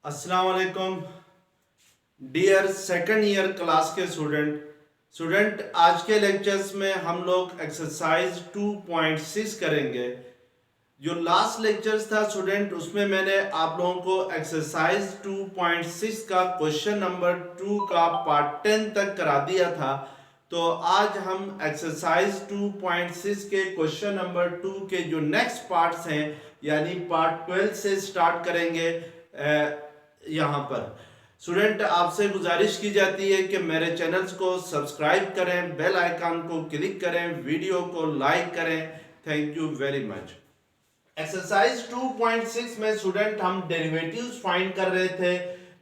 अस्सलाम वालेकुम dear second year class के स्टूडेंट आज के लेक्चर्स में हम लोग एक्सरसाइज 2.6 करेंगे। जो लास्ट लेक्चर्स था स्टूडेंट, उसमें मैंने आप लोगों को एक्सरसाइज 2.6 का क्वेश्चन नंबर 2 का पार्ट 10 तक करा दिया था। तो आज हम एक्सरसाइज 2.6 के क्वेश्चन नंबर 2 के जो नेक्स्ट पार्ट्स हैं यानी पार्ट 12 से स्टार्ट करेंगे। यहाँ पर स्टूडेंट आपसे गुजारिश की जाती है कि मेरे चैनल्स को सब्सक्राइब करें, बेल आइकन को क्लिक करें, वीडियो को लाइक करें। Thank you very much. Exercise 2.6 में स्टूडेंट हम डेरिवेटिव्स फाइंड कर रहे थे,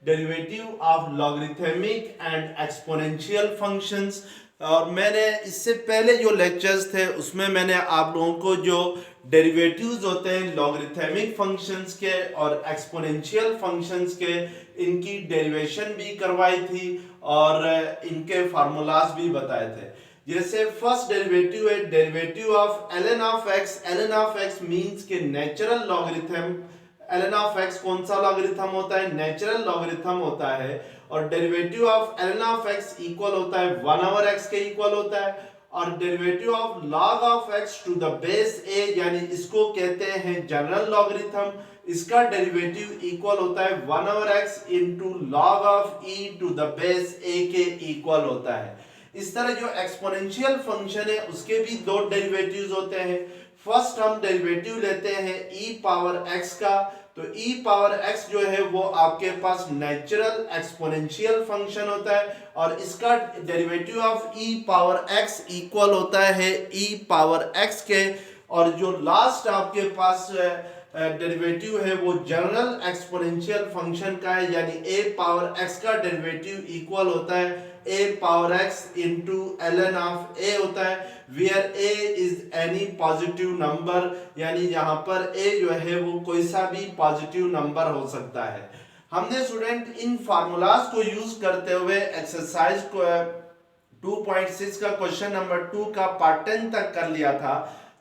derivative of logarithmic and exponential functions. और मैंने इससे पहले जो लेक्चर्स थे उसमें मैंने आप लोगों को जो डेरिवेटिव्स होते हैं लॉगरिथमिक फंक्शंस के और एक्सपोनेंशियल फंक्शंस के, इनकी डेरिवेशन भी करवाई थी और इनके फार्मूलाज भी बताए थे। जैसे फर्स्ट डेरिवेटिव है derivative of ln of x। ln of x means के natural logarithm. ln of x कौन सा लॉगरिथम होता है? नेचुरल लॉगरिथम होता है। और derivative of ln of x equal होता है 1/x के इक्वल होता है। और derivative of log of x to the base a यानी इसको कहते हैं जनरल लॉगरिथम। इसका डेरिवेटिव इक्वल होता है 1/x into log of e to the base a के इक्वल होता है। इस तरह जो एक्सपोनेंशियल फंक्शन है उसके भी दो डेरिवेटिव्स होते हैं। फर्स्ट हम डेरिवेटिव लेते हैं e पावर x का। तो e पावर x जो है वो आपके पास नेचुरल एक्सपोनेंशियल फंक्शन होता है और इसका derivative of e power x equal होता है e पावर x के। और जो लास्ट आपके पास डेरिवेटिव है वो जनरल एक्सपोनेंशियल फंक्शन का है यानी a पावर x का डेरिवेटिव इक्वल होता है a power x into ln of a होता है, where a is any positive number यानी यहाँ पर a जो है वो कोई सा भी पॉजिटिव नंबर हो सकता है। हमने स्टूडेंट इन फार्मूलाज को यूज करते हुए एक्सरसाइज को 2.6 का क्वेश्चन नंबर 2 का पार्ट 10 तक कर लिया था।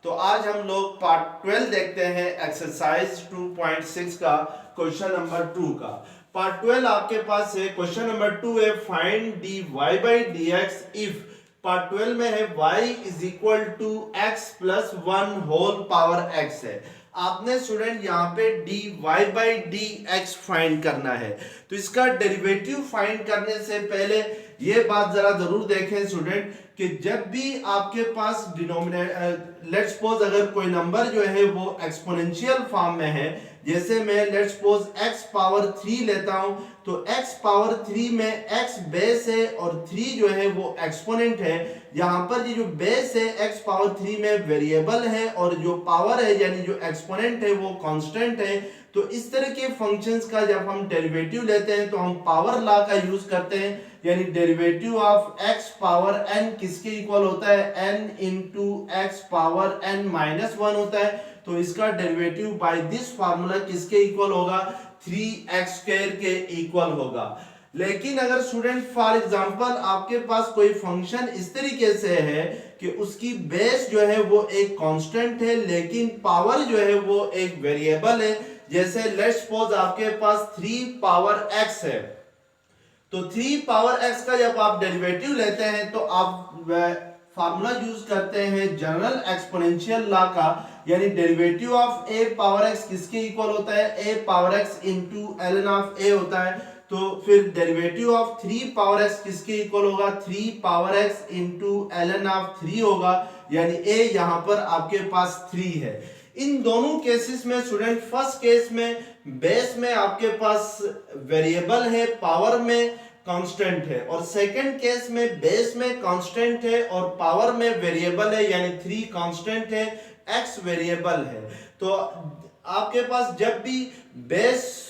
तो आज हम लोग पार्ट 12 देखते हैं एक्सरसाइज 2.6 का क्वेश्चन नंबर 2 का। पार्ट 12 आपके पास है। क्वेश्चन नंबर 2 है find dy by dx if. Part 12 में है y is equal to x plus 1 whole power x है। आपने स्टूडेंट यहाँ पे dy by dx फाइंड करना है। तो इसका डेरिवेटिव फाइंड करने से पहले ये बात जरा जरूर देखें स्टूडेंट कि जब भी आपके पास डिनोमिनेटर लेट्स सपोज अगर कोई नंबर जो है वो एक्सपोनेंशियल फॉर्म में है, जैसे मैं लेट्स सपोज x पावर 3 लेता हूं, तो x पावर 3 में x बेस है और 3 जो है वो एक्सपोनेंट है। यहाँ पर ये जो बेस है x पावर 3 में वेरिएबल है और जो पावर है यानी जो एक्सपोनेंट है वो कांस्टेंट है। तो इस तरह के फंक्शंस का जब हम डेरिवेटिव लेते हैं तो हम पावर लॉ का यूज करते हैं यानी derivative of x power n किसके इक्वल होता है? n into x power n minus 1 होता है। तो इसका डेरिवेटिव बाय दिस फार्मूला किसके इक्वल होगा? 3x स्क्वायर के इक्वल होगा। लेकिन अगर स्टूडेंट फॉर एग्जांपल आपके पास कोई फंक्शन इस तरीके से है कि उसकी बेस जो है वो एक कांस्टेंट है लेकिन पावर जो है वो एक वेरिएबल है, जैसे लेट्स सपोज आपके पास 3 पावर x है, तो 3 पावर x का जब आप डेरिवेटिव लेते हैं तो आप फार्मूला यूज करते हैं जनरल एक्सपोनेंशियल लॉ का यानी derivative of a power x किसके इक्वल होता है? a power x into ln of a होता है। तो फिर डेरिवेटिव ऑफ 3 पावर x किसके इक्वल होगा? 3 power x into ln of 3 होगा यानी a यहां पर आपके पास 3 है। इन दोनों केसेस में स्टूडेंट फर्स्ट केस में बेस में आपके पास वेरिएबल है, पावर में कांस्टेंट है, और सेकंड केस में बेस में कांस्टेंट है और पावर में वेरिएबल है यानी 3 कांस्टेंट है, x वेरिएबल है। तो आपके पास जब भी बेस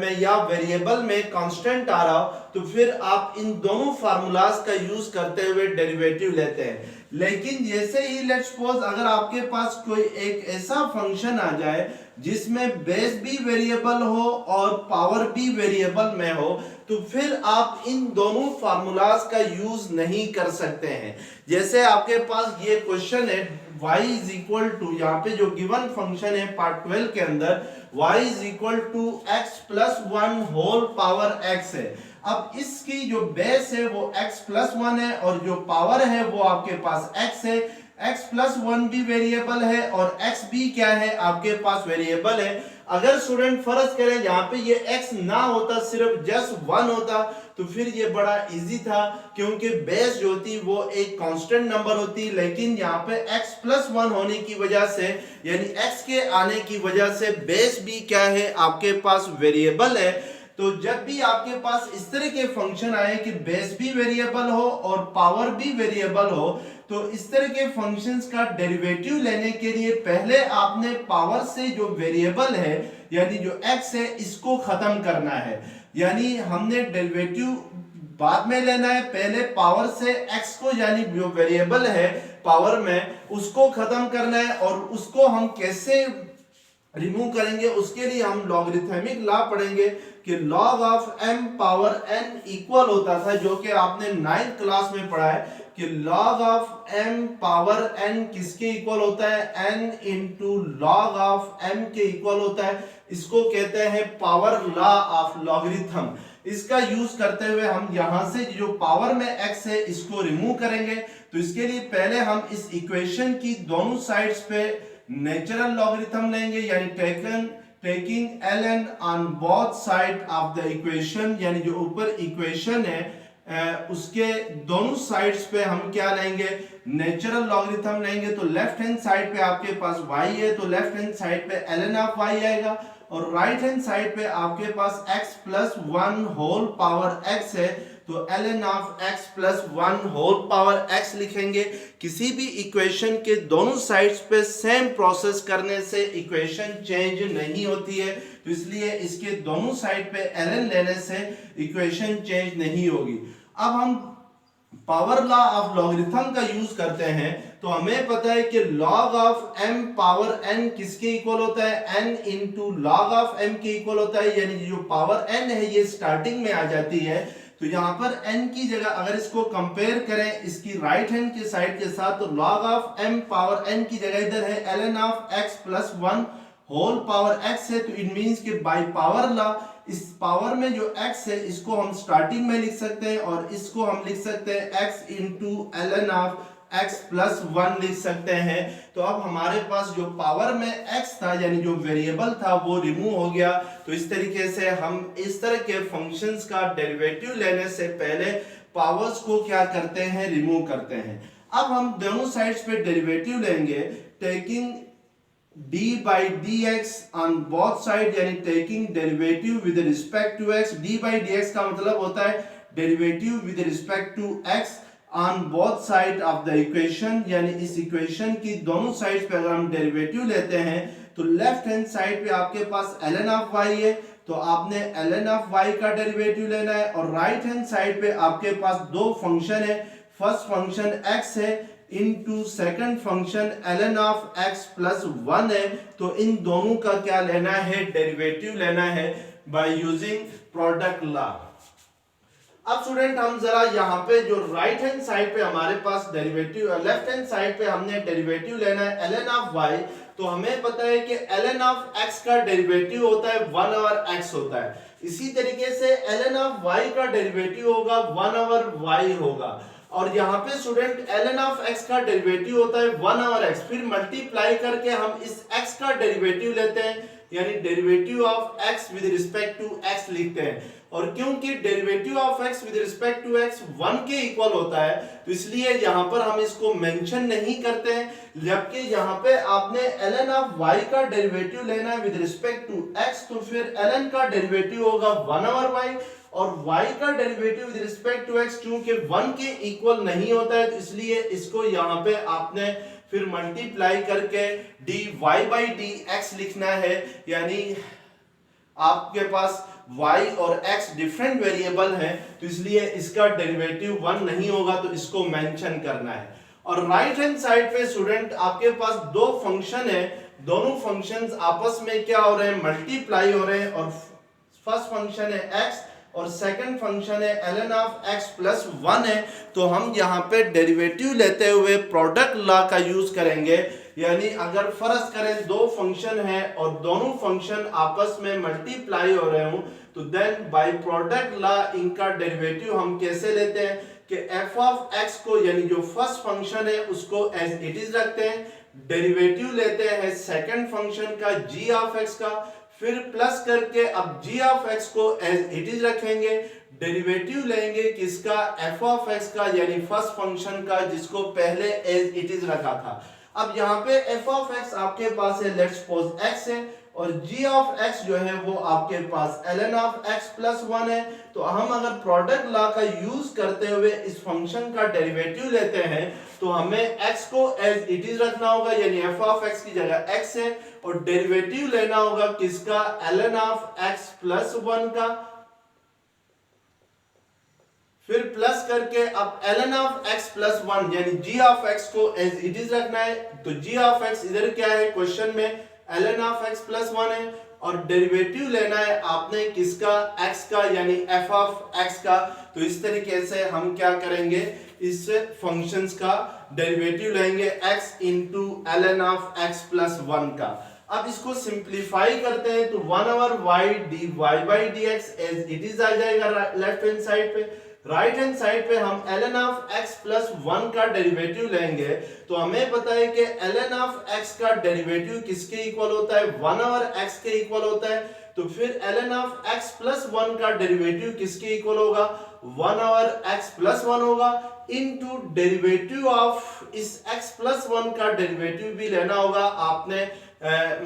में या वेरिएबल में कांस्टेंट आ रहा हो तो फिर आप इन दोनों फार्मूलाज का यूज करते हुए डेरिवेटिव लेते हैं। लेकिन जैसे ही लेट्स सपोज अगर आपके पास कोई एक ऐसा फंक्शन आ जाए जिसमें बेस भी वेरिएबल हो और पावर भी वेरिएबल में हो, तो फिर आप इन दोनों फार्मूलाज का यूज नहीं कर सकते हैं। जैसे आपके पास ये क्वेश्चन है y इज इक्वल टू, यहाँ पे जो गिवन फंक्शन है पार्ट 12 के अंदर y is equal to x plus 1 whole power x है। अब इसकी जो बेस है वो x प्लस 1 है और जो पावर है वो आपके पास x है। x प्लस 1 भी वेरिएबल है और x भी क्या है आपके पास वेरिएबल है। अगर स्टूडेंट फर्ज करें यहाँ पे ये x ना होता, सिर्फ जस्ट 1 होता, तो फिर ये बड़ा इजी था क्योंकि बेस जो होती वो एक कांस्टेंट नंबर होती, लेकिन यहाँ पे x प्लस 1 होने की वजह से यानी x के आने की वजह से बेस भी क्या है आपके पास वेरिएबल है। तो जब भी आपके पास इस तरह के फंक्शन आए कि बेस भी वेरिएबल हो और पावर भी वेरिएबल हो, तो इस तरह के फंक्शंस का डेरिवेटिव लेने के लिए पहले आपने पावर से जो वेरिएबल है यानी जो x है इसको खत्म करना है। यानी हमने डेरिवेटिव बाद में लेना है, पहले पावर से x को यानी जो वेरिएबल है पावर में उसको खत्म करना है। और उसको हम कैसे रिमूव करेंगे, उसके लिए हम लॉगरिथमिक लॉ पढ़ेंगे कि log of m power n equal होता था, जो कि आपने 9th क्लास में पढ़ा है कि log of m power n किसके इक्वल होता है, n into log of m के इक्वल होता है। इसको कहते हैं पावर लॉ ऑफ लॉगरिथम। इसका यूज करते हुए हम यहां से जो पावर में x है इसको रिमूव करेंगे। तो इसके लिए पहले हम इस इक्वेशन की दोनों साइड्स पे नेचुरल लॉगरिथम लेंगे, यानी taking ln on both side of the equation, यानी जो ऊपर इक्वेशन है उसके दोनों साइड्स पे हम क्या लेंगे, नेचुरल लॉगरिथम लेंगे। तो लेफ्ट हैंड साइड पे आपके पास y है तो लेफ्ट हैंड साइड पे ln ऑफ y आएगा, और राइट हैंड साइड पे आपके पास x plus 1 whole power x है तो ln of x plus 1 whole power x लिखेंगे। किसी भी इक्वेशन के दोनों साइड्स पे सेम प्रोसेस करने से इक्वेशन चेंज नहीं होती है, तो इसलिए इसके दोनों साइड पे ln लेने से इक्वेशन चेंज नहीं होगी। अब हम पावर लॉ ऑफ लॉगरिथम का यूज करते हैं, तो हमें पता है कि log of m power n किसके इक्वल होता है, n into log of m के इक्वल होता है। यानी जो पावर n है ये स्टार्टिंग में आ जाती है, तो यहाँ पर n की जगह अगर इसको कंपेयर करें इसकी राइट हैंड के साइड के साथ, तो log of m power n की जगह इधर है ln of x plus 1 whole power x है। तो इट मींस कि बाय पावर लॉ इस पावर में जो x है इसको हम स्टार्टिंग में लिख सकते हैं और इसको हम लिख सकते हैं x into ln of x plus 1 लिख सकते हैं। तो अब हमारे पास जो पावर में x था यानी जो वेरिएबल था वो रिमूव हो गया। तो इस तरीके से हम इस तरह के फंक्शंस का डेरिवेटिव लेने से पहले पावर्स को क्या करते हैं, रिमूव करते हैं। अब हम दोनों साइड्स पे डेरिवेटिव लेंगे, taking d by dx on both side, यानी taking derivative with respect to x। d by dx का मतलब होता है derivative with respect to x on both side of the equation, यानी इस इक्वेशन की दोनों साइड्स पे अगर हम डेरिवेटिव लेते हैं तो लेफ्ट हैंड साइड पे आपके पास ln ऑफ y है तो आपने ln ऑफ y का डेरिवेटिव लेना है, और राइट हैंड साइड पे आपके पास दो फंक्शन है, फर्स्ट फंक्शन x है into second function ln of x plus 1 है। तो इन दोनों का क्या लेना है, डेरिवेटिव लेना है बाय यूजिंग प्रोडक्ट लॉ। अब स्टूडेंट हम जरा यहाँ पे जो राइट हैंड साइड पे हमारे पास डेरिवेटिव, लेफ्ट हैंड साइड पे हमने डेरिवेटिव लेना है ln ऑफ y, तो हमें पता है कि ln ऑफ x का डेरिवेटिव होता है 1 ओवर x होता है। इसी तरीके से ln ऑफ y का डेरिवेटिव होगा 1 ओवर y होगा, और यहाँ पे स्टूडेंट ln ऑफ x का डेरिवेटिव होता है 1 ओवर x, फिर मल्टीप्लाई करके हम इस x का डेरिवेटिव लेते हैं यानी derivative of x with respect to x लिखते हैं। और क्योंकि derivative of x with respect to x 1 के इक्वल होता है तो इसलिए यहाँ पर हम इसको मेंशन नहीं करते हैं, जबकि यहाँ पे आपने ln ऑफ y का डेरिवेटिव लेना है विद रिस्पेक्ट टू x, तो फिर ln का डेरिवेटिव होगा 1 ओवर y, और y का derivative with respect to x चूंकि 1 के इक्वल नहीं होता है तो इसलिए इसको यहाँ पे आपने फिर मल्टीप्लाई करके dy by dx लिखना है। यानी आपके पास y और x डिफरेंट वेरिएबल हैं तो इसलिए इसका डेरिवेटिव 1 नहीं होगा, तो इसको मेंशन करना है। और राइट हैंड साइड पे स्टूडेंट आपके पास दो फंक्शन है, दोनों फंक्शंस आपस में क्या हो रहे हैं, मल्टीप्लाई हो रहे हैं। और फर्स्ट फंक्शन है x और सेकंड फंक्शन है ln ऑफ x प्लस 1 है। तो हम यहाँ पे डेरिवेटिव लेते हुए प्रोडक्ट लॉ का यूज करेंगे, यानी अगर फर्ज करें दो फंक्शन है और दोनों फंक्शन आपस में मल्टीप्लाई हो रहे हो, तो देन बाय प्रोडक्ट लॉ इनका डेरिवेटिव हम कैसे लेते हैं कि f ऑफ x को, यानी जो फर्स्ट फंक्शन है उसको एज इट इज रखते हैं, डेरिवेटिव लेते हैं सेकंड फंक्शन का g ऑफ x का, फिर प्लस करके अब g ऑफ x को एज इट इज रखेंगे, डेरिवेटिव लेंगे किसका, f ऑफ x का, यानी फर्स्ट फंक्शन का जिसको पहले एज इट इज रखा था। अब यहाँ पे f ऑफ x आपके पास है, लेट्स सपोज x है, और g ऑफ x जो है वो आपके पास ln ऑफ x प्लस 1 है। तो हम अगर प्रोडक्ट लॉ का यूज करते हुए इस फंक्शन का डेरिवेटिव लेते हैं तो हमें x को एज इट इज रखना होगा, यानी f ऑफ x की जगह x है, और डेरिवेटिव लेना होगा किसका, ln ऑफ x प्लस 1 का, फिर प्लस करके अब ln ऑफ x प्लस 1 यानी g ऑफ x को एज इट इज रखना है। तो g ऑफ x इधर क्या है क्वेश्चन में, ln ऑफ x प्लस 1 है, और डेरिवेटिव लेना है आपने किसका, x का, यानी f ऑफ x का। तो इस तरीके से हम क्या करेंगे, इस फंक्शंस का डेरिवेटिव लेंगे x into ln of x plus 1 का। अब इसको सिंप्लीफाई करते हैं तो 1 over y dy by dx as it is आ जाएगा लेफ्ट हैंड साइड पे। राइट हैंड साइड पे हम ln ऑफ x प्लस 1 का डेरिवेटिव लेंगे, तो हमें पता है कि ln ऑफ x का डेरिवेटिव किसके इक्वल होता है, 1 ओवर x के इक्वल होता है। तो फिर ln ऑफ x प्लस 1 का डेरिवेटिव किसके इक्वल होगा, 1 ओवर x प्लस 1 होगा, इनटू डेरिवेटिव ऑफ इस x प्लस 1 का डेरिवेटिव भी लेना होगा आपने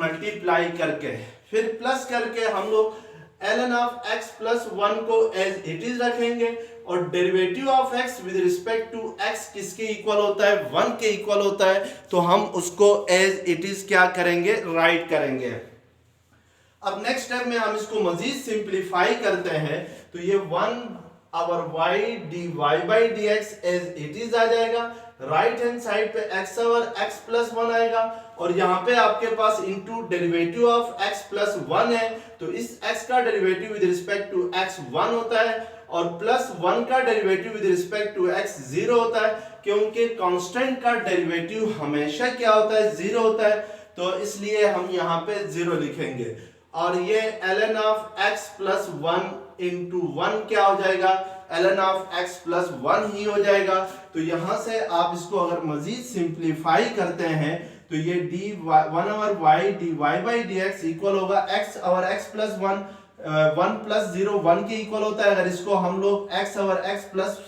मल्टीप्लाई करके, फिर प्लस करके हम लोग ln ऑफ x प्लस 1 को एज इट इज रखेंगे, और derivative of x with respect to x किसके इक्वल होता है, 1 के इक्वल होता है। तो हम उसको एज इट इज क्या करेंगे, राइट करेंगे। अब नेक्स्ट स्टेप में हम इसको मजीद सिंप्लीफाई करते हैं, तो ये 1 over y dy by dx as it is आ जाएगा। राइट हैंड साइड पे x ओवर x प्लस 1 आएगा, और यहाँ पे आपके पास into derivative of x plus 1 है, तो इस x का derivative with respect to x 1 होता है, और प्लस 1 का derivative with respect to x 0 होता है, क्योंकि कांस्टेंट का डेरिवेटिव हमेशा क्या होता है, 0 होता है। तो इसलिए हम यहाँ पे 0 लिखेंगे, और ये ln of x plus 1 into 1 क्या हो जाएगा, ln ऑफ x प्लस 1 ही हो जाएगा। तो यहाँ से आप इसको अगर मजीद सिंप्लीफाई करते हैं तो ये dy 1 over y dy by dx equal होगा x over x plus 1, 1 plus 0 1 के इक्वल होता है। अगर इसको हम लोग x ओवर x प्लस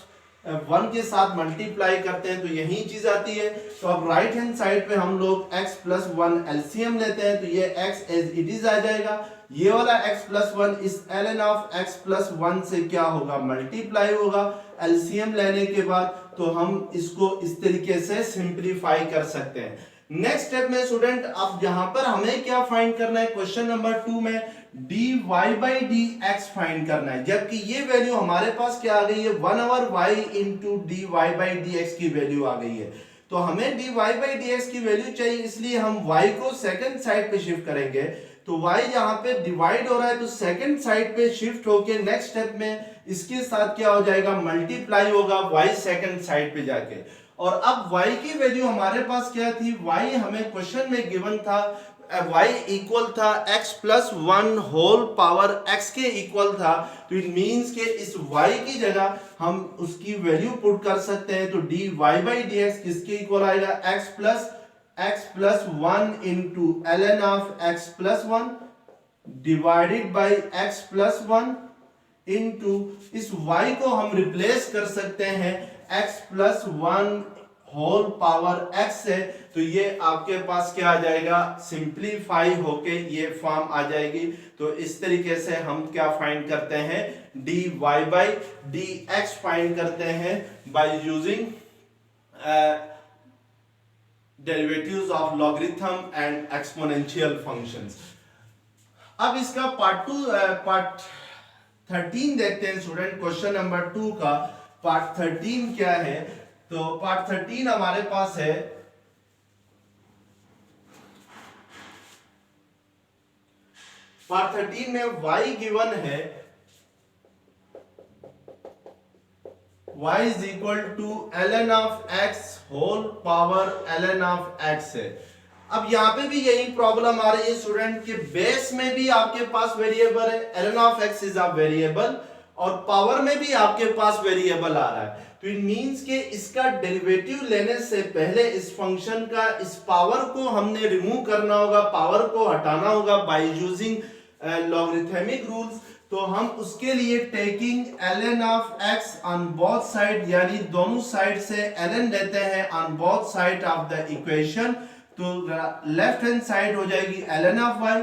1 के साथ मल्टीप्लाई करते हैं तो यही चीज आती है। तो अब राइट हैंड साइड पे हम लोग x प्लस 1 एलसीएम लेते हैं, तो ये x एज इट इज आ जाएगा, ये वाला x प्लस 1 इस ln ऑफ x प्लस 1 से क्या होगा, मल्टीप्लाई होगा एलसीएम लेने के बाद। तो हम इसको इस तरीके से सिंप्लीफाई कर सकते हैं। नेक्स्ट स्टेप में स्टूडेंट अब यहाँ पर हमें क्या फाइंड करना है, क्वेश्चन नंबर 2 में dy बाई dx फाइंड करना है, जबकि ये वैल्यू हमारे पास क्या आ गई है, 1 over y into dy by dx की वैल्यू आ गई है। तो हमें dy बाई dx की वैल्यू चाहिए, इसलिए हम y को सेकंड साइड पे शिफ्ट करेंगे। तो y यहाँ पे डिवाइड हो रहा है, तो सेकंड साइड पे शिफ्ट होके नेक्स्ट स्टेप में इसके साथ क्या हो जाएगा, मल्टीप्लाई होगा y सेकंड साइड पे जाके। और अब y की वैल्यू हमारे पास क्या थी, y हमें क्वेश्चन में गिवन था y इक्वल था x plus 1 whole power x के इक्वल था। तो इट मींस के इस y की जगह हम उसकी वैल्यू पुट कर सकते हैं। तो dy बाई dx किसके इक्वल आएगा, x plus 1 into ln of x plus 1 divided by x plus 1 into इस y को हम रिप्लेस कर सकते हैं x plus 1 whole power x से। तो ये आपके पास क्या आ जाएगा, सिंप्लीफाई होके ये फॉर्म आ जाएगी। तो इस तरीके से हम क्या फाइंड करते हैं, dy बाई dx फाइंड करते हैं by using derivatives of logarithm and exponential functions. अब इसका पार्ट 13 देखते हैं स्टूडेंट। क्वेश्चन नंबर 2 का पार्ट 13 क्या है, तो पार्ट 13 हमारे पास है। पार्ट 13 में y गिवन है, y is equal to ln of x whole power ln of x है। अब यहाँ पे भी यही प्रॉब्लम आ रही है स्टूडेंट के बेस में भी आपके पास वेरिएबल है, ln of x is a variable, और पावर में भी आपके पास वेरिएबल आ रहा है। तो इट मींस के इसका डेरिवेटिव लेने से पहले इस फंक्शन का इस पावर को हमने रिमूव करना होगा, पावर को हटाना होगा बाय यूजिंग लॉगरिथमिक रूल्स। तो हम उसके लिए taking ln of x on both side, यानी दोनों साइड से ln लेते हैं on both side of the equation. तो लेफ्ट हैंड साइड हो जाएगी ln of y,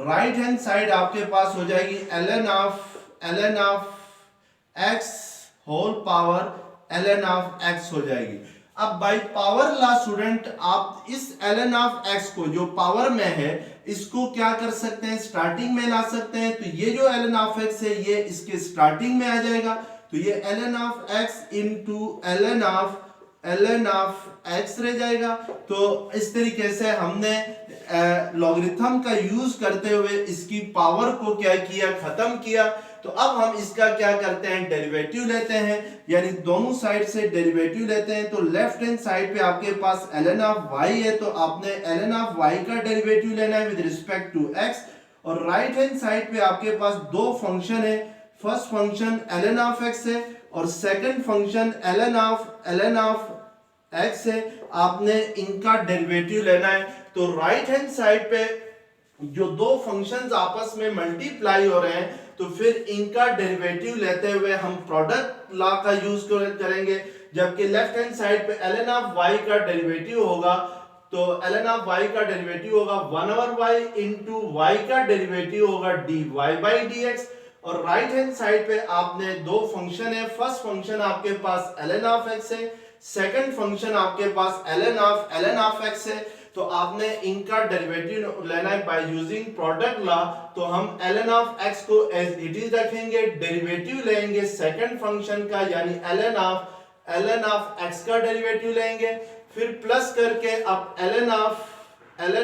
right hand side आपके पास हो जाएगी ln of x whole power ln of x हो जाएगी। अब बाय पावर लॉ स्टूडेंट आप इस ln ऑफ x को जो पावर में है इसको क्या कर सकते हैं, स्टार्टिंग में ला सकते हैं। तो ये जो ln ऑफ x है ये इसके स्टार्टिंग में आ जाएगा। तो ये ln of x into ln of x रह जाएगा। तो इस तरीके से हमने लॉगरिथम का यूज करते हुए इसकी पावर को क्या किया, खत्म किया। तो अब हम इसका क्या करते हैं, डेरिवेटिव लेते हैं, यानी दोनों साइड से डेरिवेटिव लेते हैं। तो लेफ्ट हैंड साइड पे आपके पास ln ऑफ y है, तो आपने ln ऑफ y का डेरिवेटिव लेना है विद रिस्पेक्ट टू x। और राइट हैंड साइड पे आपके पास दो फंक्शन है, first function ln of x है और second function ln of x है। आपने इनका डेरिवेटिव लेना है। तो राइट हैंड साइड पे जो दो फंक्शंस आपस में मल्टीप्लाई हो रहे हैं, तो फिर इनका डेरिवेटिव लेते हुए हम प्रोडक्ट लॉ का यूज करेंगे। जबकि लेफ्ट हैंड साइड पे ln ऑफ y का डेरिवेटिव होगा, तो ln ऑफ y का डेरिवेटिव होगा 1/y इंटू y का डेरिवेटिव होगा dy by dx। और राइट हैंड साइड पे आपने दो फंक्शन है, फर्स्ट फंक्शन आपके पास ln ऑफ x है, सेकंड फंक्शन आपके पास ln ऑफ x है। तो आपने इनका डेरिवेटिव लेना है बाय यूजिंग प्रोडक्ट लॉ। तो हम ln ऑफ x को एज इट इज रखेंगे, डेरिवेटिव लेंगे सेकंड फंक्शन का, यानी ln ऑफ x का डेरिवेटिव लेंगे, फिर प्लस करके अब ln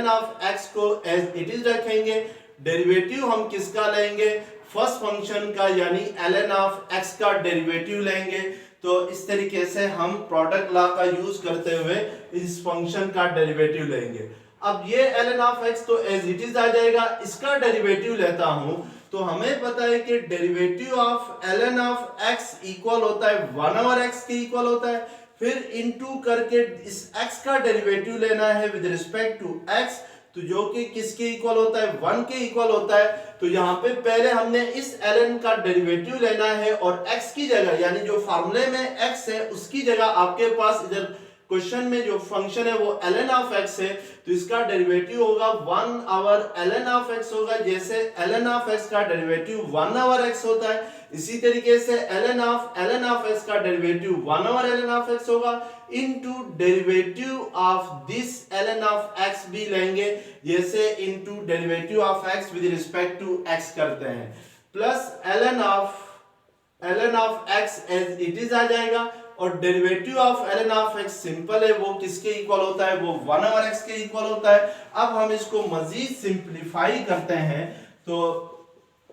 ऑफ x को एज इट इज रखेंगे। डेरिवेटिव हम किसका लेंगे, फर्स्ट फंक्शन का, यानी ln ऑफ x का डेरिवेटिव लेंगे। तो इस तरीके से हम प्रोडक्ट लॉ का यूज करते हुए इस फंक्शन का डेरिवेटिव लेंगे। अब ये ln ऑफ x तो एज इट इज आ जाएगा, इसका डेरिवेटिव लेता हूं तो हमें पता है कि derivative of ln of x equal होता है 1/x के इक्वल होता है। फिर इनटू करके इस x का डेरिवेटिव लेना है विद रिस्पेक्ट टू x, तो जो कि किसके इक्वल होता है, 1 के इक्वल होता है। तो यहाँ पे पहले हमने इस ln का डेरिवेटिव लेना है और x की जगह, यानी जो फार्मूले में x है उसकी जगह आपके पास इधर क्वेश्चन में जो फंक्शन है वो ln ऑफ x है, तो इसका डेरिवेटिव होगा 1/ln ऑफ x होगा। जैसे ln ऑफ x का डेरिवेटिव 1/x होता है, इसी तरीके से ln ऑफ x का डेरिवेटिव 1/ln ऑफ x होगा, into derivative of this ln of x भी लेंगे, जैसे into derivative of x with respect to x करते हैं, plus ln of x as it is आ जाएगा। और derivative of ln of x simple है, वो किसके इक्वल होता है, वो 1/x के इक्वल होता है। अब हम इसको मजीद सिंपलीफाई करते हैं, तो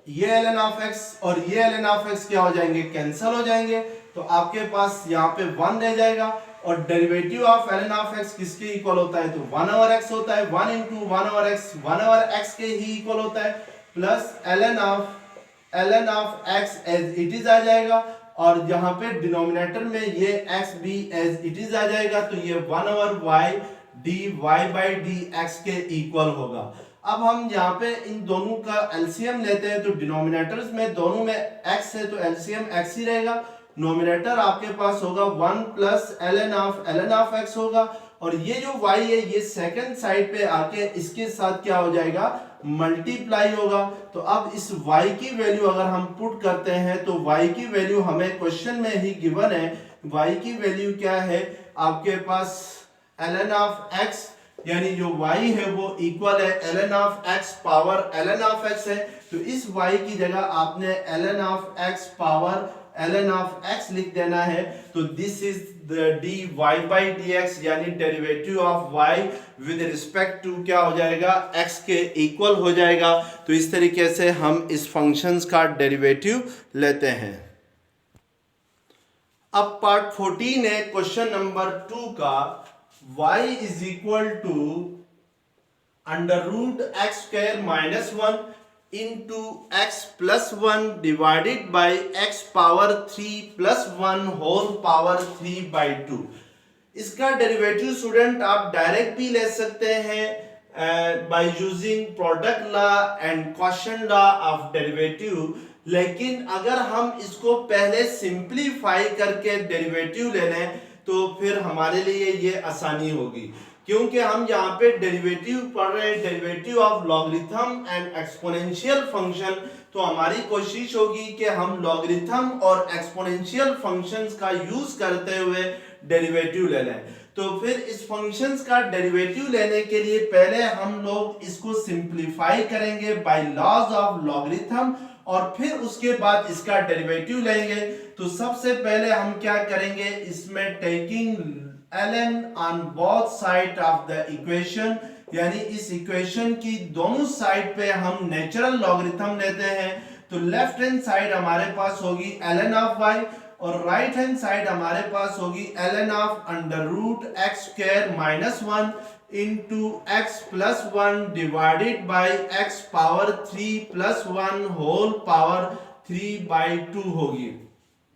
ये ln ऑफ x और ये ln ऑफ x क्या हो जाएंगे, कैंसिल हो जाएंगे। तो आपके पास यहाँ पे 1 रह जाएगा। और derivative of ln of x किसके इक्वल होता है, तो 1/x होता है, 1 इंटू 1/x के ही इक्वल होता है, plus ln of x as it is आ जाएगा। और यहाँ पे डिनोमिनेटर में ये x भी एज इट इज आ जाएगा, तो ये 1/y dy by dx के इक्वल होगा। अब हम यहाँ पे इन दोनों का एलसीएम लेते हैं, तो डिनोमिनेटर्स में दोनों में x है तो एलसीएम x ही रहेगा। नोमिनेटर आपके पास होगा 1 प्लस ln ऑफ x होगा, और ये जो y है ये सेकंड साइड पे आके इसके साथ क्या हो जाएगा, मल्टीप्लाई होगा। तो अब इस y की वैल्यू अगर हम पुट करते हैं तो y की वैल्यू हमें क्वेश्चन में ही गिवन है। y की वैल्यू क्या है आपके पास, ln ऑफ x, यानी जो y है वो इक्वल है ln of x power ln of x है। तो इस y की जगह आपने ln of x power ln of x लिख देना है। तो this is the dy by dx यानी derivative of y with respect to क्या हो जाएगा, x के इक्वल हो जाएगा। तो इस तरीके से हम इस फंक्शंस का डेरिवेटिव लेते हैं। अब पार्ट 14 है क्वेश्चन नंबर 2 का, y is equal to under root x square minus 1 into x plus 1 divided by x power 3 plus 1 whole power 3 by 2। इसका डेरिवेटिव स्टूडेंट आप डायरेक्ट भी ले सकते हैं bye using product law and quotient law of derivative, लेकिन अगर हम इसको पहले सिंप्लीफाई करके डेरिवेटिव ले लें तो फिर हमारे लिए ये आसानी होगी, क्योंकि हम यहाँ पे डेरिवेटिव पढ़ रहे हैं, derivative of logarithm and exponential function. तो हमारी कोशिश होगी कि हम लॉगरिथम और एक्सपोनेंशियल फंक्शंस का यूज करते हुए डेरिवेटिव ले लें। तो फिर इस फंक्शंस का डेरिवेटिव लेने के लिए पहले हम लोग इसको सिंप्लीफाई करेंगे बाय लॉज ऑफ लॉगरिथम और फिर उसके बाद इसका डेरिवेटिव लेंगे। तो सबसे पहले हम क्या करेंगे, इसमें taking ln on both side of the equation, यानी इस इक्वेशन की दोनों साइड पे हम नेचुरल लॉगरिथम लेते हैं। तो लेफ्ट हैंड साइड हमारे पास होगी ln ऑफ y और राइट हैंड साइड हमारे पास होगी ln of under root x square minus 1 into x plus 1 divided by x power 3 plus 1 whole power 3 by 2 होगी।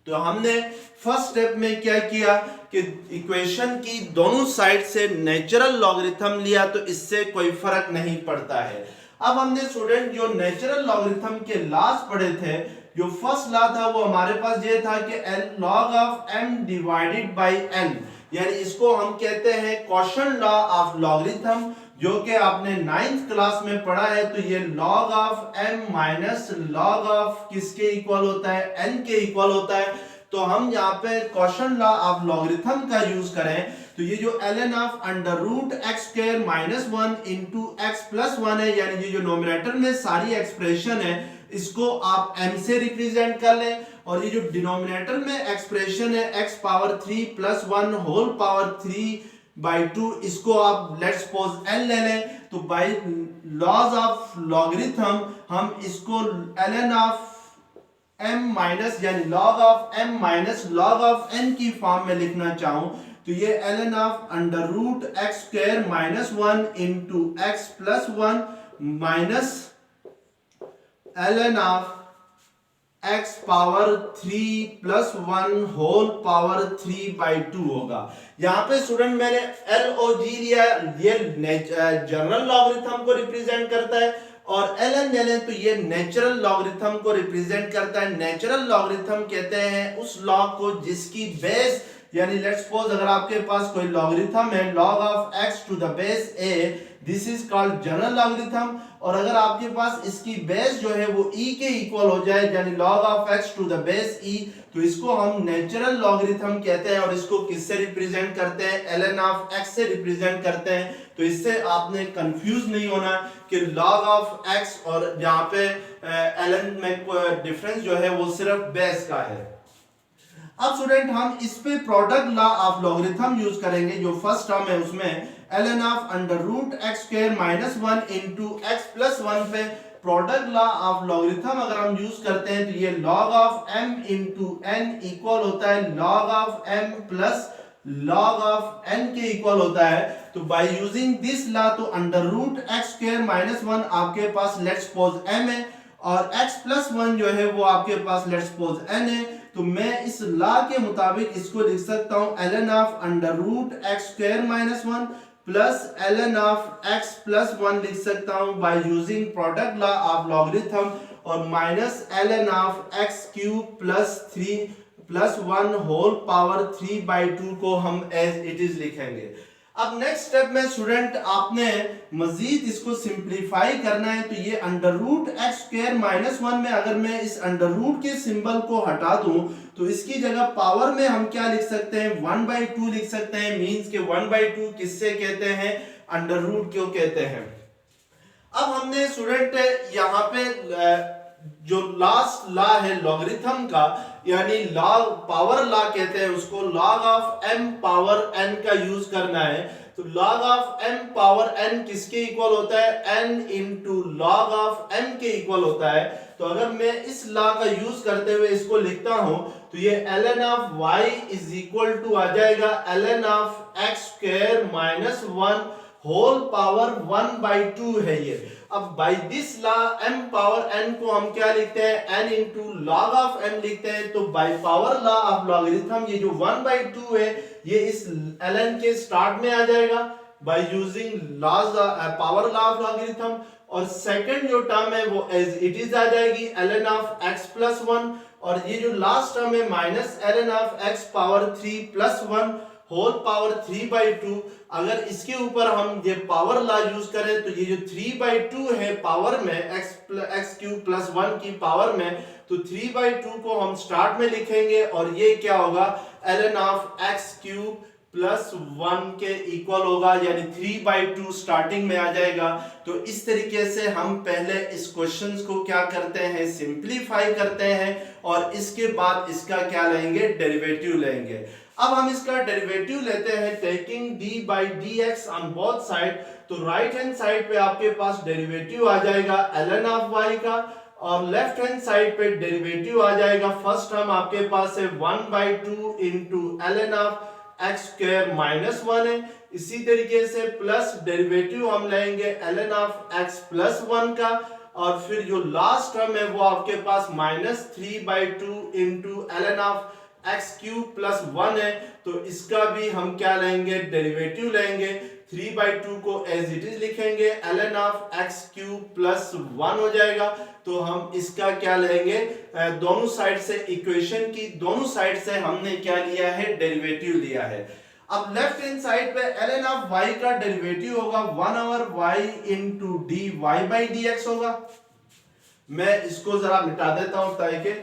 तो हमने फर्स्ट स्टेप में क्या किया कि इक्वेशन की दोनों साइड से नेचुरल लॉगरिथम लिया, तो इससे कोई फर्क नहीं पड़ता है। अब हमने स्टूडेंट जो नेचुरल लॉगरिथम के लॉज पढ़े थे, जो फर्स्ट लॉ था वो हमारे पास ये था कि log of m divided by n, यानी इसको हम कहते हैं क्वोशंट लॉ ऑफ लॉगरिथम, जो कि आपने 9th क्लास में पढ़ा है। तो ये log of m minus log of किसके इक्वल होता है, n के इक्वल होता है। तो हम यहाँ पे क्वोशंट लॉ ऑफ लॉगरिथम का यूज करें तो ये जो ln of under root x square minus 1 into x plus 1 है, यानी ये जो नोमिनेटर में सारी एक्सप्रेशन है इसको आप m से रिप्रेजेंट कर लें, और ये जो डिनोमिनेटर में एक्सप्रेशन है x power 3 plus 1 whole power 3 by 2, इसको आप लेट्स सपोज n ले लें। तो बाई लॉज ऑफ लॉगरिथम हम इसको ln ऑफ m माइनस यानी log of m minus log of n की फॉर्म में लिखना चाहूं तो ये ln of under root x square minus 1 into x plus 1 minus ln of x power 3 plus 1 whole power 3 by 2 होगा। यहाँ पे स्टूडेंट मैंने LOG लिया, ये जनरल लॉगरिथम को रिप्रेजेंट करता है, और ln ले लें तो ये नेचुरल लॉगरिथम को रिप्रेजेंट करता है। नेचुरल लॉगरिथम कहते हैं उस लॉग को जिसकी बेस, यानी लेट्स सपोज अगर आपके पास कोई लॉगरिथम है log of x to the base a, this is called general logarithm, और अगर आपके पास इसकी बेस जो है वो e के इक्वल हो जाए यानी log of x to the base e, तो इसको हम नेचुरल लॉगरिथम कहते हैं। और इसको किससे रिप्रेजेंट करते हैं, ln ऑफ x से रिप्रेजेंट करते हैं। तो इससे आपने कंफ्यूज नहीं होना कि log ऑफ x और यहाँ पे ln में डिफरेंस जो है वो सिर्फ बेस का है। अब स्टूडेंट हम इस पे product law of logarithm use करेंगे। जो फर्स्ट टर्म है उसमें ln of under root x square minus 1 into x plus 1 पे प्रोडक्ट लॉ ऑफ लॉगरिथम अगर हम यूज करते हैं तो ये log of m into n equal होता है log of m plus log of n के इक्वल होता है। तो बाय यूजिंग दिस लॉ तो under root x square minus 1 आपके पास लेट्स सपोज m है, और x प्लस 1 जो है वो आपके पास लेट्स सपोज n है। तो मैं इस लॉ के मुताबिक इसको लिख सकता हूं ln of under root x square minus 1 plus ln of x plus 1 लिख सकता हूं by using product law of logarithm, और minus ln of x cube plus 3 plus 1 whole power 3 by 2 को हम एज इट इज लिखेंगे। अब next step में student आपने मजीद इसको सिंप्लीफाई करना है। तो ये under root x square minus 1 में अगर मैं इस अंडर रूट के सिंबल को हटा दूं तो इसकी जगह पावर में हम क्या लिख सकते हैं, 1/2 लिख सकते हैं। मींस के 1/2 किससे कहते हैं, अंडर रूट क्यों कहते हैं। अब हमने स्टूडेंट यहाँ पे जो लास्ट लॉ है लॉगरिथम का, यानी लॉग पावर लॉ कहते हैं उसको, log of m power n का यूज करना है। तो log of m power n किसके इक्वल होता है? n into log of m के इक्वल होता है। तो अगर मैं इस लॉ का यूज करते हुए इसको लिखता हूं तो ये ln of y is equal to आ जाएगा ln of x square minus 1 whole power 1/2 है ये। अब by this law m power n को हम क्या लिखते हैं? n into log of m लिखते हैं। तो by power law of logarithm ये जो 1/2 है ये इस ln के स्टार्ट में आ जाएगा by using laws power law of logarithm. और सेकंड जो टर्म है वो एज इट इज आ जाएगी ln ऑफ x प्लस 1, और ये जो लास्ट टर्म है minus ln of x power 3 plus 1 whole power 3/2। अगर इसके ऊपर हम ये पावर लॉ यूज करें तो ये जो 3/2 है पावर में x क्यूब प्लस 1 की पावर में, तो 3/2 को हम स्टार्ट में लिखेंगे और ये क्या होगा? ln of x cube plus 1 के इक्वल होगा, यानी 3/2 स्टार्टिंग में आ जाएगा। तो इस तरीके से हम पहले इस क्वेश्चंस को क्या करते हैं? सिंप्लीफाई करते हैं और इसके बाद इसका क्या लेंगे? डेरिवेटिव लेंगे। अब हम इसका डेरिवेटिव लेते हैं taking d by dx on both side. तो राइट हैंड साइड पे आपके पास डेरिवेटिव आ जाएगा ln ऑफ y का, और लेफ्ट हैंड साइड पे डेरिवेटिव आ जाएगा, फर्स्ट टर्म आपके पास है 1/2 into ln of x square minus 1 है। इसी तरीके से प्लस डेरिवेटिव हम लेंगे ln ऑफ x प्लस 1 का, और फिर जो लास्ट टर्म है वो आपके पास minus 3/2 into ln of x cube plus 1 है। तो इसका भी हम क्या लेंगे? डेरिवेटिव लेंगे। 3/2 को एज इट इज लिखेंगे, ln of x cube plus 1 हो जाएगा। तो हम इसका क्या लेंगे? दोनों साइड से इक्वेशन की दोनों साइड से हमने क्या लिया है? डेरिवेटिव लिया है। अब लेफ्ट हैंड साइड पे ln ऑफ y का डेरिवेटिव होगा 1 over y into dy by dx होगा। मैं इसको जरा मिटा देता हूं ताकि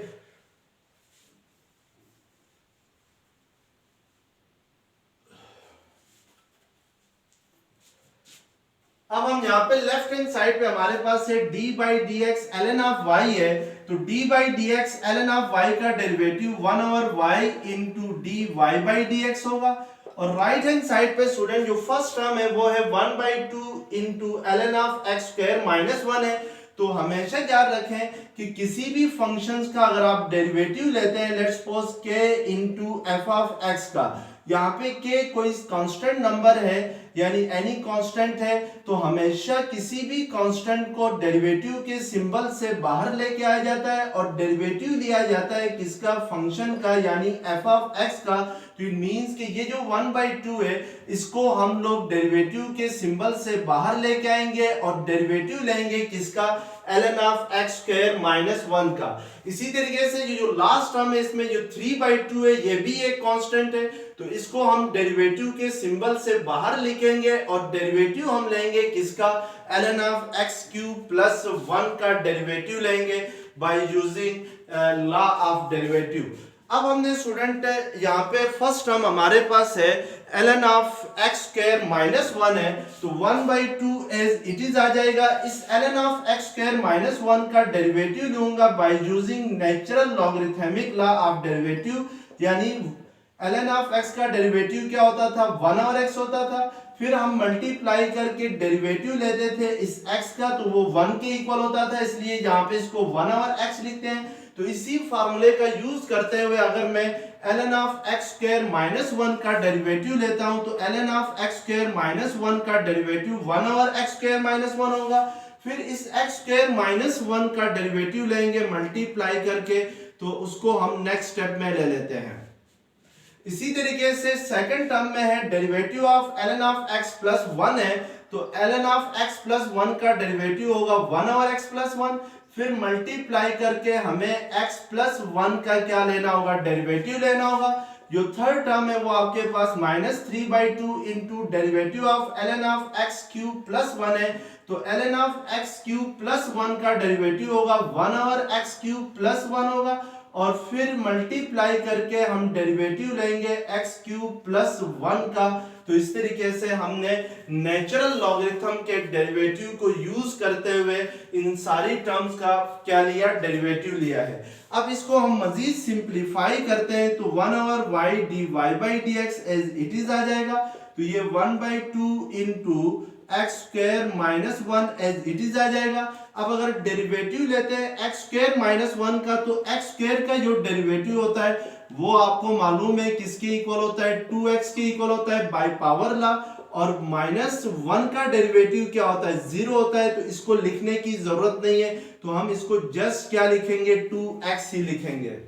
अब हम यहाँ पे लेफ्ट हैंड साइड पे हमारे पास है d by D x ln of y है। तो d by D x ln of y का derivative 1 over y into dy by dx होगा। और राइट हैंड साइड पे स्टूडेंट जो फर्स्ट टर्म है वो है 1/2 into ln of x square minus 1 है। तो हमेशा याद रखें कि किसी भी फंक्शंस का अगर आप डेरिवेटिव लेते हैं, let's suppose k into F of x का, यहाँ पे k कोई कांस्टेंट नंबर है यानी एनी कांस्टेंट है, तो हमेशा किसी भी कांस्टेंट को डेरिवेटिव के सिंबल से बाहर लेके आया जाता है और डेरिवेटिव लिया जाता है किसका? फंक्शन का, यानी एफ ऑफ एक्स का। तो इट मींस कि ये जो 1/2 है इसको हम लोग डेरिवेटिव के सिंबल से बाहर लेके आएंगे और डेरिवेटिव लेंगे किसका? ln of x square minus 1 का। इसी तरीके से ये जो लास्ट टर्म है इसमें जो 3/2 है ये भी एक कांस्टेंट है, तो इसको हम डेरिवेटिव के सिंबल से बाहर लिखेंगे और डेरिवेटिव हम लेंगे किसका? ln of x cube plus 1 का डेरिवेटिव लेंगे by using law of derivative. अब हमने स्टूडेंट यहाँ पे फर्स्ट टर्म हमारे पास है ln of x square minus 1 है, तो 1/2 एज इट इज आ जाएगा। इस ln of x square minus 1 का डेरिवेटिव लूंगा by using natural logarithmic law of derivative, यानी ln ऑफ x का डेरिवेटिव क्या होता था? 1 ओवर x होता था। फिर हम मल्टीप्लाई करके डेरिवेटिव लेते थे इस x का, तो वो 1 के इक्वल होता था, इसलिए यहाँ पे इसको 1 ओवर x लिखते हैं। तो इसी फार्मूले का यूज करते हुए अगर मैं ln of x square minus 1 का डेरिवेटिव लेता हूं तो ln of x square minus 1 का derivative 1 over x square minus 1 होगा। फिर इस x स्क्वायर माइनस 1 का डेरिवेटिव लेंगे मल्टीप्लाई करके, तो उसको हम नेक्स्ट स्टेप में ले लेते हैं। इसी तरीके से सेकंड टर्म में है derivative of ln of x plus 1 है, तो ln ऑफ x प्लस 1 का डेरिवेटिव होगा 1 ओवर x प्लस 1। फिर मल्टीप्लाई करके हमें x प्लस 1 का क्या लेना होगा? डेरिवेटिव लेना होगा। जो थर्ड टर्म है वो आपके पास minus 3/2 into derivative of ln of x cube plus 1 है, तो ln of x cube plus 1 का डेरिवेटिव होगा 1 ओवर x क्यूब प्लस 1 होगा। और फिर मल्टीप्लाई करके हम डेरिवेटिव लेंगे x क्यूब प्लस 1 का, तो इस तरीके से हमने नेचुरल लॉगरिथम के डेरिवेटिव को यूज करते हुए इन सारी टर्म्स का क्या लिया, डेरिवेटिव लिया है। अब इसको हम मजीद सिंप्लीफाई करते हैं तो 1/y dy by dx as it is आ जाएगा। तो ये 1/2 into x square minus 1 as it is आ जाएगा। अब अगर डेरिवेटिव लेते हैं एक्स स्क्वायर माइनस 1 का, तो एक्स स्क्वायर का जो डेरिवेटिव होता है वो आपको मालूम है किसके इक्वल होता है, 2x के इक्वल होता है बाय पावर ला। और माइनस 1 का डेरिवेटिव क्या होता है, 0 होता है। तो इसको लिखने की जरूरत नहीं है, तो हम इसको जस्ट क्या लिखेंगे, 2x ही लिखेंगे।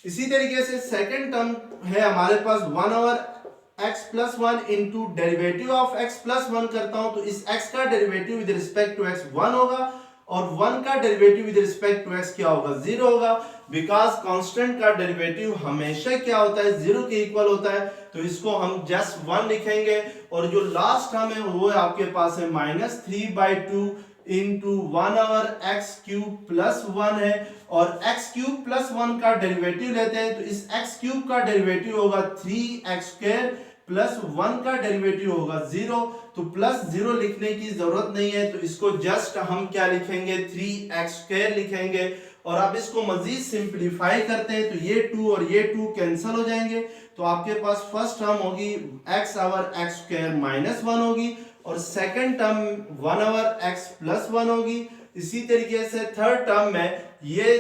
इसी तरीके से सेकंड टर्म है हमारे पास 1/x plus 1 into derivative of x plus 1 करता हूं, तो इस x का derivative with respect to x 1 होगा और 1 का derivative with respect to x क्या होगा, 0 होगा। बिकॉज कांस्टेंट का डेरिवेटिव हमेशा क्या होता है, 0 के इक्वल होता है। तो इसको हम जस्ट 1 लिखेंगे। और जो लास्ट टर्म है वो आपके पास है -3/2 इंटू 1/x³ प्लस 1 है। और x³ प्लस 1 का डेरिवेटिव लेते हैं तो इस x³ का डेरिवेटिव होगा 3x² प्लस 1 का डेरिवेटिव होगा 0। तो प्लस 0 लिखने की जरूरत नहीं है, तो इसको जस्ट हम क्या लिखेंगे, 3x² लिखेंगे। और अब इसको मजीद सिंप्लीफाई करते हैं तो ये 2 और ये 2 कैंसिल हो जाएंगे। तो आपके पास फर्स्ट टर्म होगी x/x² माइनस 1 होगी और सेकंड टर्म 1/x प्लस 1 होगी। इसी तरीके से थर्ड टर्म में ये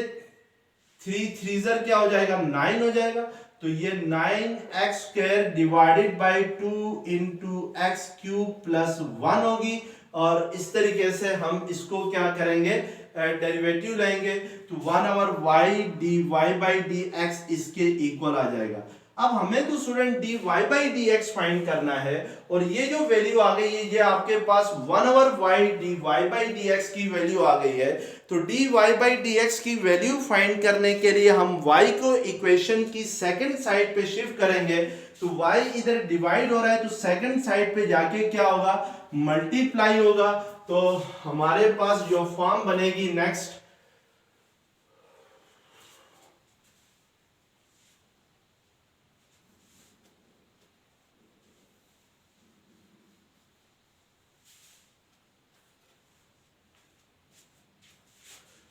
3 क्या हो जाएगा, 9 हो जाएगा। तो ये 9x² divided by 2 into x³ plus 1 होगी। और इस तरीके से हम इसको क्या करेंगे, डेरिवेटिव लेंगे तो 1/y dy by dx इसके इक्वल आ जाएगा। अब हमें तो student dy by dx find करना है और ये जो वैल्यू आ गई है ये आपके पास 1/y dy by dx की वैल्यू आ गई है। तो dy by dx की वैल्यू फाइंड करने के लिए हम y को इक्वेशन की सेकंड साइड पे शिफ्ट करेंगे। तो y इधर डिवाइड हो रहा है तो सेकंड साइड पे जाके क्या होगा, मल्टीप्लाई होगा। तो हमारे पास जो फॉर्म बनेगी नेक्स्ट,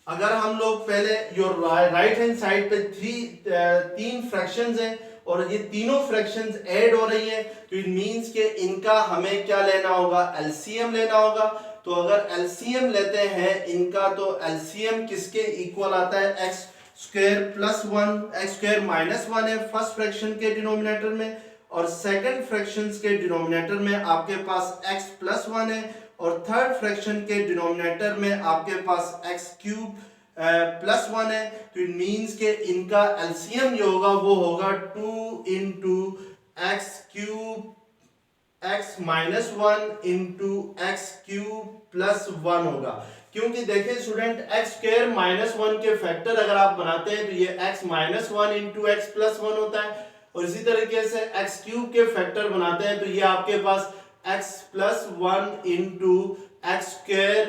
अगर हम लोग पहले जो राइट हैंड साइड पे 3 फ्रैक्शंस हैं और ये तीनों फ्रैक्शंस ऐड हो रही हैं, तो इट मींस कि इनका हमें क्या लेना होगा, एलसीएम लेना होगा। तो अगर एलसीएम लेते हैं इनका, तो एलसीएम किसके इक्वल आता है, x² प्लस 1, x² माइनस 1 है फर्स्ट फ्रैक्शन के डिनोमिनेटर में और सेकंड फ्रैक्शंस के डिनोमिनेटर में आपके पास x प्लस 1 है और थर्ड फ्रैक्शन के डिनोमिनेटर में आपके पास x³ प्लस 1 है। तो इट मींस के इनका एलसीएम जो होगा वो होगा 2 into x³ x minus 1 into x³ plus 1 होगा। क्योंकि देखिए स्टूडेंट x² माइनस 1 के फैक्टर अगर आप बनाते हैं तो ये x minus 1 into x plus 1 होता है और इसी तरीके से x³ के फैक्टर बनाते हैं तो ये आपके पास x plus 1 into x²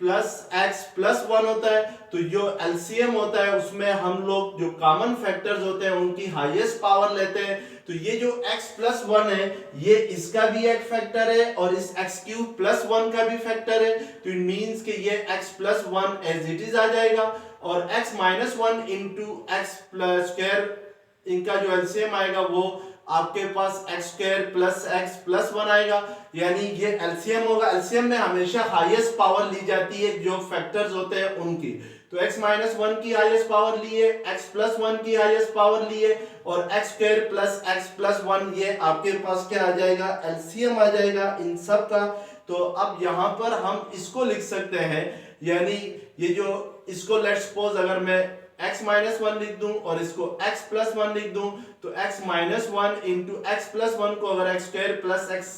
plus x plus 1 होता है। तो जो एलसीएम होता है उसमें हम लोग जो कॉमन फैक्टर्स होते हैं उनकी हाईएस्ट पावर लेते हैं। तो ये जो x प्लस 1 है ये इसका भी एक फैक्टर है और इस x³ प्लस 1 का भी फैक्टर है। तो इट मींस कि ये x plus 1 as it is आ जाएगा और x minus 1 into x plus square इनका जो एलसीएम आएगा वो आपके पास x² प्लस x प्लस 1 आएगा, यानी ये एलसीएम होगा। एलसीएम में हमेशा हाईएस्ट पावर ली जाती है जो फैक्टर्स होते हैं उनकी। तो x माइनस 1 की हाईएस्ट पावर ली है, x प्लस 1 की हाईएस्ट पावर ली है और x² प्लस x प्लस 1 ये आपके पास क्या आ जाएगा, एलसीएम आ जाएगा इन सब का। तो अब यहाँ पर हम इसको लिख सकते हैं, यानी ये जो इसको लेट्स सपोज अगर मैं x माइनस 1 लिख दूं और इसको x प्लस 1 लिख दूं तो x minus 1 into x plus 1 को अगर x² प्लस x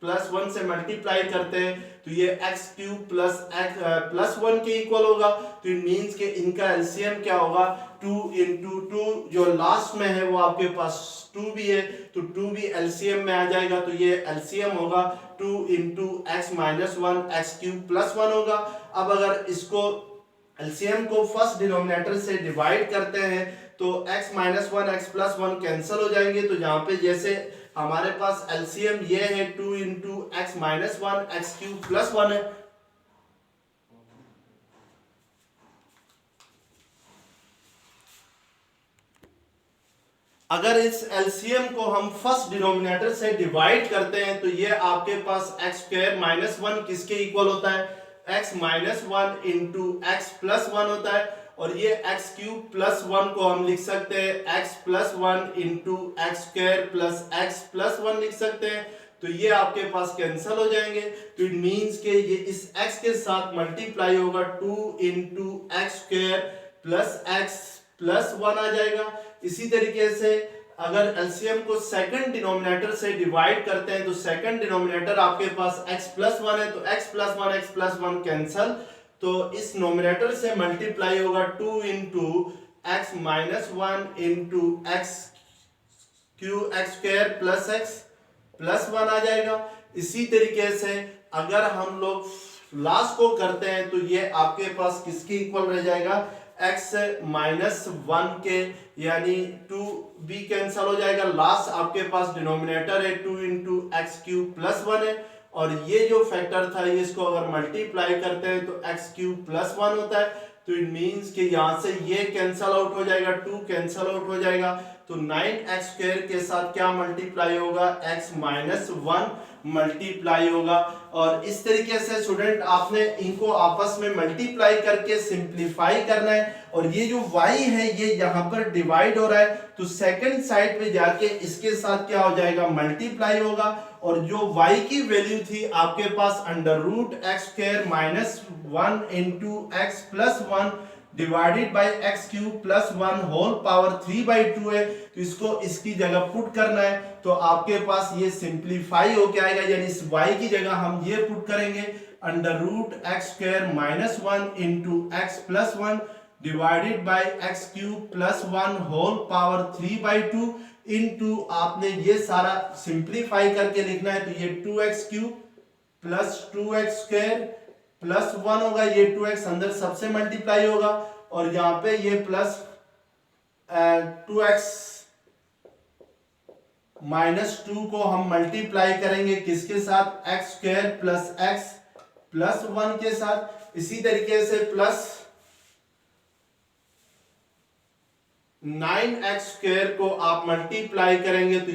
प्लस 1 से मल्टीप्लाई करते हैं तो ये x³ प्लस x प्लस 1 के इक्वल होगा। तो इट मींस कि इनका एलसीएम क्या होगा, 2 इंटू 2 जो लास्ट में है वो आपके पास 2 भी है तो 2 भी एलसीएम में आ जाएगा। तो ये एलसीएम होगा 2 into x minus 1 x³ plus 1 होगा। अब अगर इसको एलसीएम को फर्स्ट डिनोमिनेटर से डिवाइड करते हैं तो x minus 1 x plus 1 cancel हो जाएंगे। तो यहाँ पे जैसे हमारे पास एलसीएम ये है 2 into x minus one x cube plus one है। अगर इस एलसीएम को हम फर्स्ट डिनोमिनेटर से डिवाइड करते हैं तो ये आपके पास एक्स स्क्वायर माइनस वन किसके इक्वल होता है, x minus one into x plus one होता है। और ये एक्स क्यूब प्लस वन को हम लिख सकते हैं x plus one into x square plus x plus one लिख सकते हैं। तो ये आपके पास कैंसिल हो जाएंगे। तो इट मीन्स के ये इस x के साथ मल्टीप्लाई होगा 2 into x square plus x plus one आ जाएगा। इसी तरीके से अगर एलसीएम को सेकंड डिनोमिनेटर से डिवाइड करते हैं तो सेकंड डिनोमिनेटर आपके पास x प्लस वन है, तो x प्लस वन कैंसल। तो इस नोमिनेटर से मल्टीप्लाई होगा 2 into x minus one into x q x square plus x plus one आ जाएगा। इसी तरीके से अगर हम लोग लास्ट को करते हैं तो ये आपके पास किसके इक्वल रह जाएगा, x माइनस वन के, यानी 2b कैंसिल हो जाएगा। लास्ट आपके पास डिनोमिनेटर है 2 into x cube plus one है, और ये जो फैक्टर था ये इसको अगर मल्टीप्लाई करते हैं तो एक्स क्यूब प्लस वन होता है। तो इट मीन्स कि यहाँ से ये कैंसिल आउट हो जाएगा, 2 कैंसिल आउट हो जाएगा। तो 9x स्क्वायर के साथ क्या मल्टीप्लाई होगा, x माइनस वन मल्टीप्लाई होगा। और इस तरीके से स्टूडेंट आपने इनको आपस में मल्टीप्लाई करके सिंप्लीफाई करना है। और ये जो y है ये यहाँ पर डिवाइड हो रहा है, तो सेकंड साइड पे जाके इसके साथ क्या हो जाएगा, मल्टीप्लाई होगा। और जो y की वैल्यू थी आपके पास under root x square minus one into x plus one divided by x cube plus one whole power 3/2 है। तो इसको इसकी जगह पुट करना है, तो आपके पास ये सिंप्लीफाई होके आएगा, यानी इस y की जगह हम ये पुट करेंगे under root x square minus one into x plus one divided by x cube plus one whole power 3/2 into आपने ये सारा सिंप्लीफाई करके लिखना है। तो ये 2x cube plus 2x square plus one होगा, ये 2x अंदर सबसे मल्टीप्लाई होगा, और यहाँ पे ये प्लस 2x माइनस 2 को हम मल्टीप्लाई करेंगे किसके साथ, x square plus x plus one के साथ। इसी तरीके से प्लस 9x स्क्वायर को आप मल्टीप्लाई करेंगे तो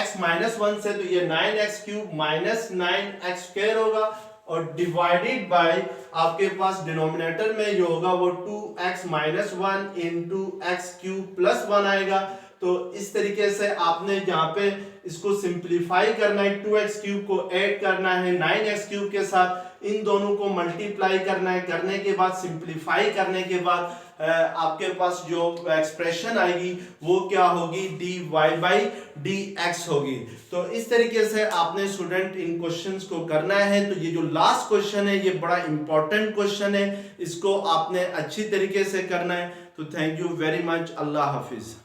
x माइनस वन से, तो ये 9x cube minus 9x square होगा, और डिवाइडेड बाय आपके पास डिनोमिनेटर में जो होगा वो 2x minus one into x cube plus one आएगा। तो इस तरीके से आपने यहाँ पे इसको सिंप्लीफाई करना है, 2x क्यूब को ऐड करना है 9x क्यूब के साथ, इन दोनों को मल्टीप्लाई करना है। करने के बाद सिंप्लीफाई करने के बाद आपके पास जो एक्सप्रेशन आएगी वो क्या होगी, dy/dx होगी। तो इस तरीके से आपने स्टूडेंट इन क्वेश्चंस को करना है। तो ये जो लास्ट क्वेश्चन है ये बड़ा इंपॉर्टेंट क्वेश्चन है, इसको आपने अच्छी तरीके से करना है। तो thank you very much, Allah Hafiz.